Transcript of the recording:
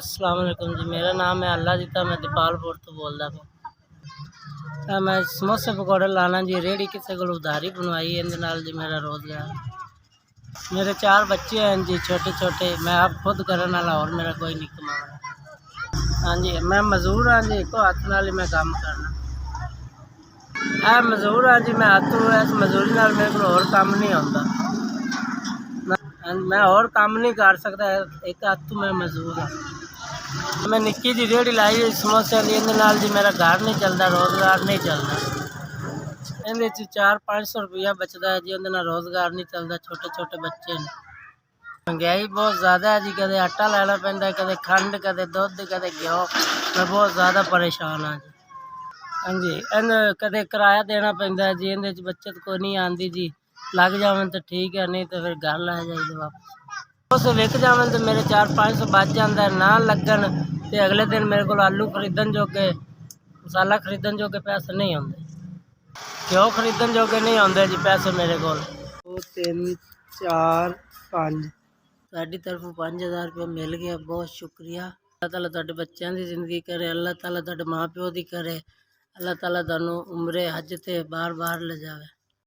अस्सलाम वालेकुम जी। मेरा नाम है अल्लाह जीता, मैं दीपालपुर तो बोलदा पिया। मैं समोसे पकौड़े लाना जी, रेहड़ी किसी को उधारी बनवाई, इहदे नाल जी मेरा रोज़गार। मेरे 4 बच्चे हैं जी, छोटे छोटे। मैं आप खुद करने वाला, और मेरा कोई नहीं कमाना। हाँ जी, मैं मजदूर हाँ जी, इको हथ नाल ही मैं काम करना। मजदूर हाँ जी, मैं हाथों इस मजदूरी नाल मेरे को होर काम नहीं आता। मैं और काम नहीं कर सकता, एक हथ मैं मजदूर हाँ। मैं निक्की जी रेहड़ी लाई समोसे की, इहदे नाल जी मेरा घर नहीं चलता, रोज़गार नहीं चलता। इहदे 400-500 रुपया बचता है जी, उहदे नाल रोज़गार नहीं चलता। छोटे छोटे बच्चे ने, महंगाई बहुत ज़्यादा है जी, कदे आटा लैना पैंदा, कदे खंड, कदे दुध, कदे घ्यो। मैं बहुत ज़्यादा परेशान हाँ जी। हाँ जी, कदे किराया देना पैंदा है जी, इहदे बचत कोई नहीं आती जी। लग जावन तो ठीक है, नहीं तो फिर घर लै जाइए वापस। उस विक जावन तो मेरे 400-500 बच जाता है। ना लगन तो अगले दिन मेरे को आलू खरीदन जोगे, मसाला खरीदन जोगे पैसे नहीं आते, घ्यो खरीदन जोगे नहीं आते जी पैसे मेरे को। 2 3 4 5 साड़ी तरफों 5000 रुपया मिल गया, बहुत शुक्रिया। अल्लाह ताला तुहाडे बच्चों की जिंदगी करे, अल्लाह ताला तुहाडे माँ प्यो की करे, अल्लाह ताला तुहानू उम्रे हज ते बार बार ले जावे।